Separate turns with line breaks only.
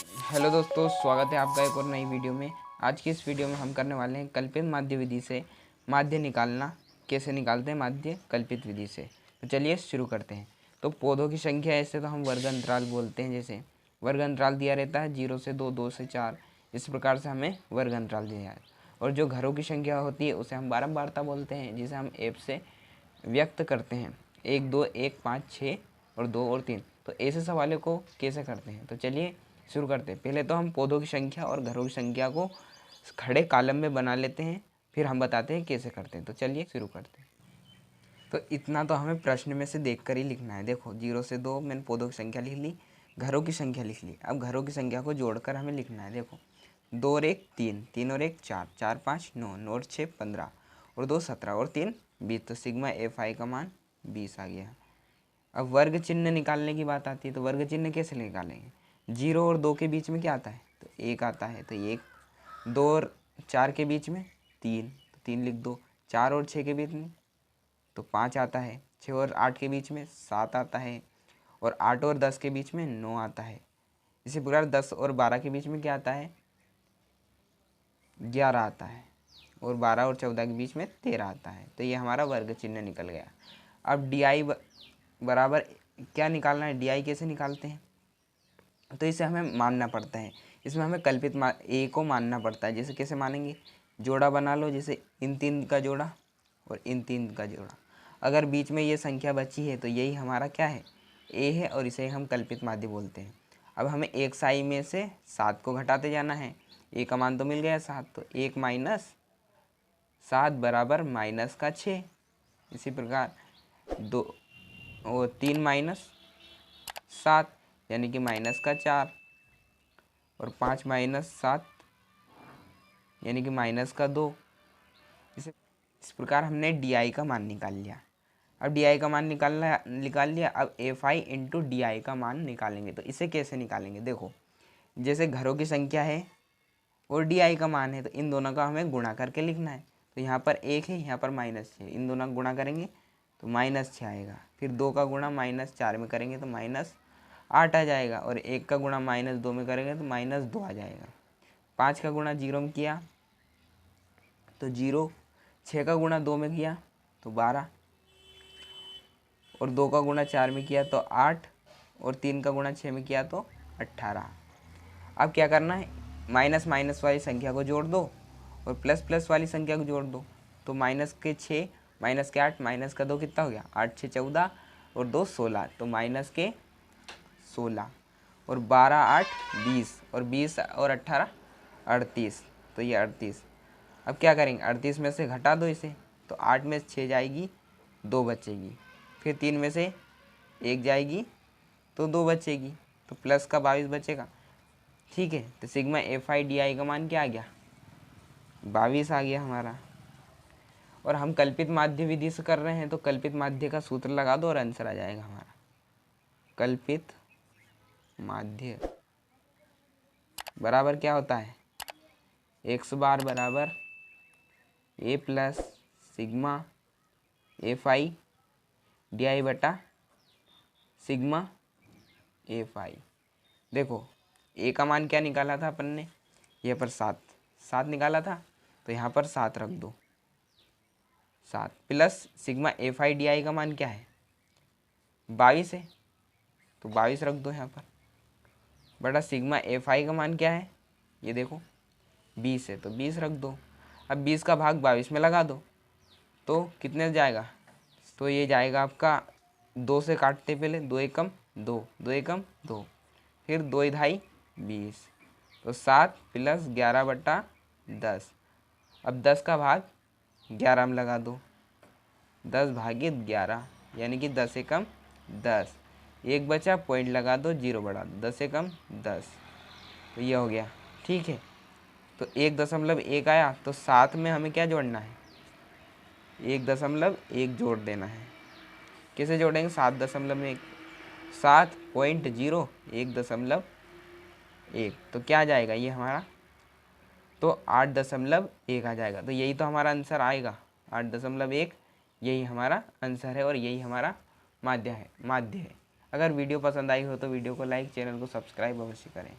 Hello दोस्तों, स्वागत है आपका एक और नई वीडियो में। आज की इस वीडियो में हम करने वाले हैं कल्पित माध्य विधि से माध्य निकालना। कैसे निकालते हैं माध्य कल्पित विधि से। तो चलिए शुरू करते हैं। तो पौधों की संख्या ऐसे तो हम वर्ग अंतराल बोलते हैं। जैसे वर्ग अंतराल दिया रहता है 0 से 2, 2 से 4, इस प्रकार से हमें वर्ग अंतराल दिया है। और जो घरों की संख्या होती है उसे हम बारंबारता बोलते हैं, जिसे हम एफ से व्यक्त करते हैं। 1, 2, 1, 5, 6 और 2 और 3। तो ऐसे सवालों को कैसे करते हैं, तो चलिए शुरू करते हैं। पहले तो हम पौधों की संख्या और घरों की संख्या को खड़े कॉलम में बना लेते हैं, फिर हम बताते हैं कैसे करते हैं। तो चलिए शुरू करते हैं। तो इतना तो हमें प्रश्न में से देखकर ही लिखना है। देखो 0 से 2 मैंने पौधों की संख्या लिख ली, घरों की संख्या लिख ली। अब घरों की संख्या को जोड़कर हमें लिखना है। देखो 2 और 1 3, 3 और 1 4, 4 5 9, 9 और 6 15 और 2 17 और 3 20। तो सिग्मा एफ आई का मान 20 आ गया। अब वर्ग चिन्ह निकालने की बात आती है। तो वर्ग चिन्ह कैसे निकालेंगे? 0 और 2 के बीच में क्या आता है? तो 1 आता है। तो 1, 2 और 4 के बीच में 3, तो 3 लिख दो। 4 और 6 के बीच में तो 5 आता है। 6 और 8 के बीच में 7 आता है। और 8 और 10 के बीच में 9 आता है। इसी प्रकार 10 और 12 के बीच में क्या आता है? 11 आता है। और 12 और 14 के बीच में 13 आता है। तो ये हमारा वर्ग चिन्ह निकल गया। अब डी आई बराबर क्या निकालना है? डी आई कैसे निकालते हैं? तो इसे हमें मानना पड़ता है। इसमें हमें कल्पित ए को मानना पड़ता है। जैसे कैसे मानेंगे? जोड़ा बना लो, जैसे इन 3 का जोड़ा और इन 3 का जोड़ा। अगर बीच में ये संख्या बची है तो यही हमारा क्या है? ए है, और इसे हम कल्पित माध्य बोलते हैं। अब हमें एक साई में से 7 को घटाते जाना है। ए का मान तो मिल गया 7, तो 1 माइनस 7 बराबर माइनस का 6। इसी प्रकार 2 और 3 माइनस 7 यानी कि माइनस का 4, और 5 माइनस 7 यानी कि माइनस का 2। इस प्रकार हमने डी आई का मान निकाल लिया। अब डी आई का मान निकाल लिया। अब F I into D I का मान निकालेंगे। तो इसे कैसे निकालेंगे? देखो जैसे घरों की संख्या है और डी आई का मान है, तो इन दोनों का हमें गुणा करके लिखना है। तो यहाँ पर 1 है, यहाँ पर -6, इन दोनों का गुणा करेंगे तो -6 आएगा। फिर 2 का गुणा -4 में करेंगे तो -8 आ जाएगा। और 1 का गुणा -2 में करेंगे तो -2 आ जाएगा। 5 का गुणा 0 में किया तो 0, 6 का गुणा 2 में किया तो 12, और 2 का गुणा 4 में किया तो 8, और 3 का गुणा 6 में किया तो 18। अब क्या करना है? माइनस माइनस वाली संख्या को जोड़ दो और प्लस प्लस वाली संख्या को जोड़ दो। तो माइनस के 6, माइनस के 8, माइनस का 2 कितना हो गया? 8 6 14 और 2 16। तो माइनस के 16, और 12 8 20, और 20 और 18 38। तो ये 38। अब क्या करेंगे? 38 में से घटा दो इसे, तो 8 में 6 जाएगी, 2 बचेगी। फिर 3 में से 1 जाएगी तो 2 बचेगी, तो प्लस का 22 बचेगा। ठीक है, तो sigma F I D I का मान क्या आ गया? 22 आ गया हमारा। और हम कल्पित माध्य विधि से कर रहे हैं, तो कल्पित माध्य का सूत्र लगा दो और आंसर आ जाएगा हमारा। कल्पित माध्य बराबर क्या होता है? x बार बराबर a plus sigma F I D I बटा सिग्मा एफ आई। देखो a का मान क्या निकाला था अपन ने? यहाँ पर 7 निकाला था, तो यहाँ पर 7 रख दो। 7 plus sigma F I D I का मान क्या है? 22 है, तो 22 रख दो यहाँ पर। बटा सिग्मा एफ आई का मान क्या है? ये देखो 20 है, तो 20 रख दो। अब 20 का भाग 22 में लगा दो तो कितने जाएगा? तो ये जाएगा आपका 2 से काटते पहले, 2 एकम 2, 2 एकम 2, फिर 2 इधाई 20। तो 7 प्लस 11 बटा 10। अब 10 का भाग 11 में लगा दो, 10 भागित 11 यानी कि 10 एकम 10। एक बचा, पॉइंट लगा दो, 0 बढ़ा दो, 10 एकम 10। तो ये हो गया। ठीक है, तो 1.1 आया, तो 7 में हमें क्या जोड़ना है? 1.1 जोड़ देना है। कैसे जोड़ेंगे? 7.1, 7.0 1.1, तो क्या आ जाएगा ये हमारा? तो 8.1 आ जाएगा। तो यही तो हमारा आंसर आएगा, 8.1। यही हमारा आंसर है और यही हमारा माध्य है। अगर वीडियो पसंद आई हो तो वीडियो को लाइक, चैनल को सब्सक्राइब अवश्य करें।